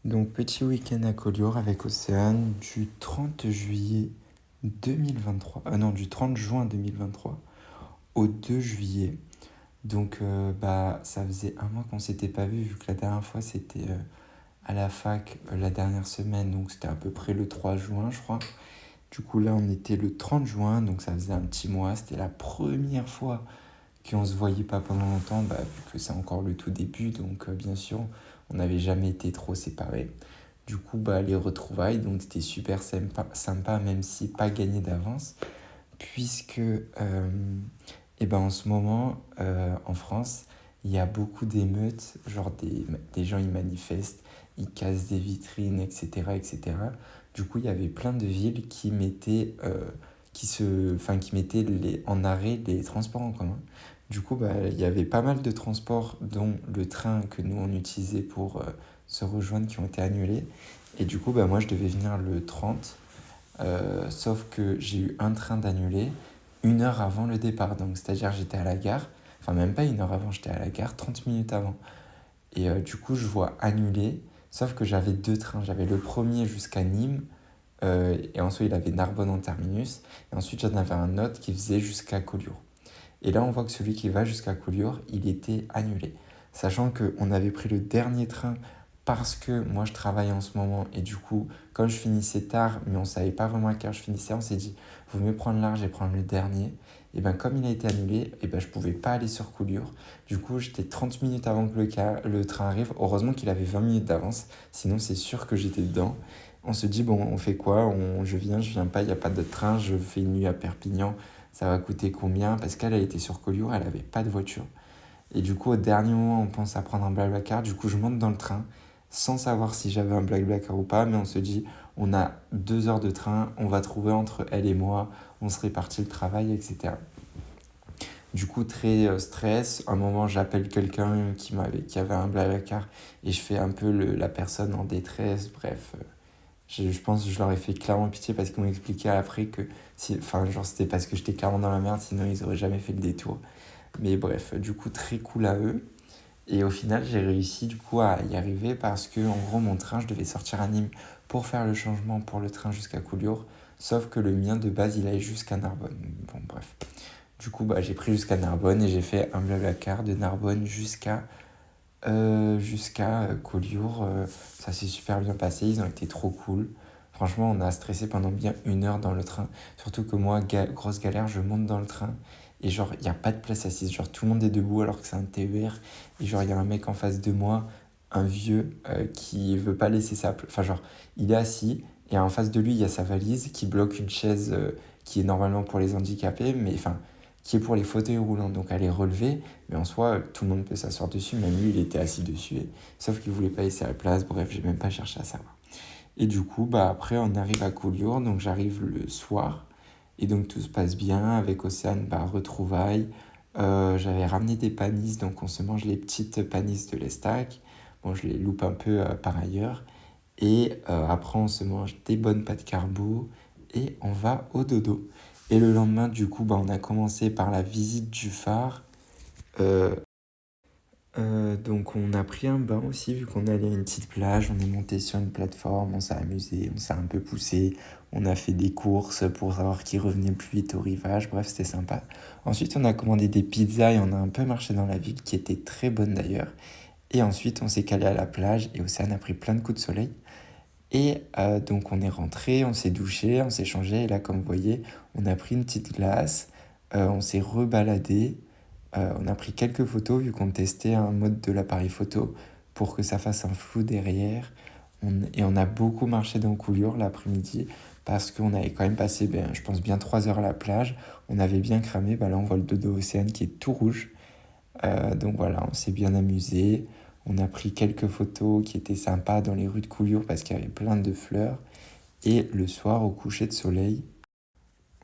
Donc, petit week-end à Collioure avec Océane du 30 juillet 2023. Non, du 30 juin 2023 au 2 juillet. Donc, ça faisait un mois qu'on s'était pas vu que la dernière fois c'était à la fac la dernière semaine. Donc, c'était à peu près le 3 juin, je crois. Du coup, là, on était le 30 juin. Donc, ça faisait un petit mois. C'était la première fois qu'on se voyait pas pendant longtemps, vu que c'est encore le tout début. Donc, bien sûr, on n'avait jamais été trop séparés. Du coup, les retrouvailles, donc c'était super sympa, même si pas gagné d'avance, puisque en ce moment, en France, il y a beaucoup d'émeutes, genre des gens ils manifestent, ils cassent des vitrines, etc., etc. Du coup, il y avait plein de villes qui mettaient, qui mettaient en arrêt les transports en commun. Du coup, il y avait pas mal de transports, dont le train que nous on utilisait pour se rejoindre, qui ont été annulés. Et du coup, moi je devais venir le 30, sauf que j'ai eu un train d'annulé 1 heure avant le départ. Donc, c'est-à-dire j'étais à la gare, enfin même pas 1 heure avant, j'étais à la gare 30 minutes avant. Et du coup, je vois annulé, sauf que j'avais deux trains. J'avais le premier jusqu'à Nîmes, et ensuite il avait Narbonne en terminus, et ensuite j'en avais un autre qui faisait jusqu'à Collioure. Et là, on voit que celui qui va jusqu'à Collioure, il était annulé. Sachant qu'on avait pris le dernier train parce que moi, je travaille en ce moment. Et du coup, comme je finissais tard, mais on ne savait pas vraiment à quelle heure je finissais, on s'est dit, vaut mieux prendre large et prendre le dernier. Et comme il a été annulé, je ne pouvais pas aller sur Collioure. Du coup, j'étais 30 minutes avant que le train arrive. Heureusement qu'il avait 20 minutes d'avance. Sinon, c'est sûr que j'étais dedans. On se dit, bon, on fait quoi? Je viens pas, il n'y a pas de train. Je fais une nuit à Perpignan. Ça va coûter combien? Parce qu'elle était sur Collioure, elle n'avait pas de voiture. Et du coup, au dernier moment, on pense à prendre un Blablacar. Du coup, je monte dans le train sans savoir si j'avais un Blablacar ou pas. Mais on se dit, on a 2 heures de train, on va trouver entre elle et moi, on se répartit le travail, etc. Du coup, très stress. À un moment, j'appelle quelqu'un qui avait un Blablacar et je fais un peu la personne en détresse. Bref, je pense que je leur ai fait clairement pitié parce qu'ils m'ont expliqué après que c'était parce que j'étais clairement dans la merde, sinon ils auraient jamais fait le détour. Mais bref, du coup, très cool à eux. Et au final, j'ai réussi du coup à y arriver parce que, en gros, mon train, je devais sortir à Nîmes pour faire le changement pour le train jusqu'à Collioure. Sauf que le mien de base, il allait jusqu'à Narbonne. Bon, bref. Du coup, j'ai pris jusqu'à Narbonne et j'ai fait un Blablacar de Narbonne jusqu'à Collioure. Ça s'est super bien passé, ils ont été trop cool. Franchement, on a stressé pendant bien 1 heure dans le train. Surtout que moi, grosse galère, je monte dans le train et genre, il n'y a pas de place assise. Genre, tout le monde est debout alors que c'est un TER. Et genre, il y a un mec en face de moi, un vieux, qui veut pas laisser sa place. Enfin, genre, il est assis et en face de lui, il y a sa valise qui bloque une chaise qui est normalement pour les handicapés, mais enfin, qui est pour les fauteuils roulants. Donc, elle est relevée, mais en soi, tout le monde peut s'asseoir dessus. Même lui, il était assis dessus. Sauf qu'il voulait pas laisser la place. Bref, j'ai même pas cherché à savoir. Et du coup, après, on arrive à Collioure. Donc, j'arrive le soir. Et donc, tout se passe bien. Avec Océane, retrouvailles. J'avais ramené des panisses. Donc, on se mange les petites panisses de l'Estac. Bon, je les loupe un peu par ailleurs. Et après, on se mange des bonnes pâtes carbo. Et on va au dodo. Et le lendemain, du coup, on a commencé par la visite du phare. Euh, donc on a pris un bain aussi, vu qu'on allait à une petite plage, on est monté sur une plateforme, on s'est amusé, on s'est un peu poussé, on a fait des courses pour savoir qui revenait le plus vite au rivage, bref c'était sympa. Ensuite on a commandé des pizzas et on a un peu marché dans la ville, qui était très bonne d'ailleurs. Et ensuite on s'est calé à la plage et Océane a pris plein de coups de soleil. Et donc on est rentré, on s'est douché, on s'est changé, et là comme vous voyez, on a pris une petite glace, on s'est rebaladé. On a pris quelques photos vu qu'on testait un mode de l'appareil photo pour que ça fasse un flou derrière. Et on a beaucoup marché dans Collioure l'après-midi parce qu'on avait quand même passé, je pense, bien 3 heures à la plage. On avait bien cramé. Là, on voit le dodo Océane qui est tout rouge. Donc voilà, on s'est bien amusé. On a pris quelques photos qui étaient sympas dans les rues de Collioure parce qu'il y avait plein de fleurs. Et le soir, au coucher de soleil,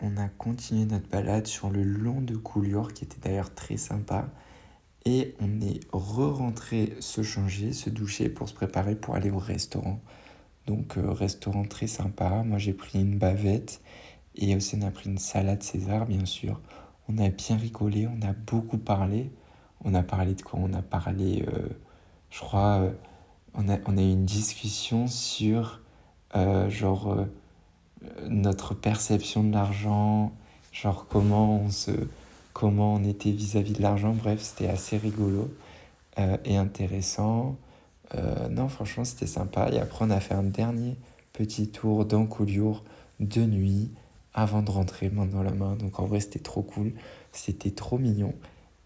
on a continué notre balade sur le long de Collioure qui était d'ailleurs très sympa. Et on est re-rentré se changer, se doucher pour se préparer pour aller au restaurant. Donc restaurant très sympa. Moi j'ai pris une bavette et aussi on a pris une salade César bien sûr. On a bien rigolé, on a beaucoup parlé. On a parlé de quoi? On a parlé, je crois, on a eu une discussion sur genre notre perception de l'argent, genre comment on était vis-à-vis de l'argent. Bref, c'était assez rigolo et intéressant. Non, franchement, c'était sympa. Et après, on a fait un dernier petit tour dans Collioure de nuit avant de rentrer main dans la main. Donc en vrai, c'était trop cool. C'était trop mignon.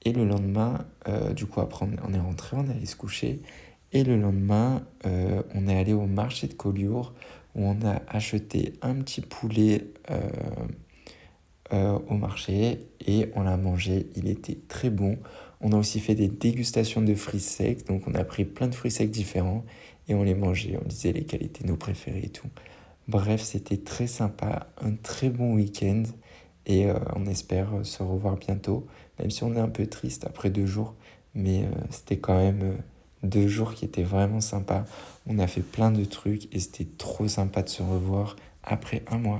Et le lendemain, du coup, après, on est rentré, on est allé se coucher. Et le lendemain, on est allé au marché de Collioure où on a acheté un petit poulet au marché et on l'a mangé. Il était très bon. On a aussi fait des dégustations de fruits secs. Donc, on a pris plein de fruits secs différents et on les mangeait. On disait lesquels étaient nos préférés et tout. Bref, c'était très sympa. Un très bon week-end et on espère se revoir bientôt. Même si on est un peu triste après 2 jours. Mais c'était quand même 2 jours qui étaient vraiment sympas. On a fait plein de trucs et c'était trop sympa de se revoir après un mois.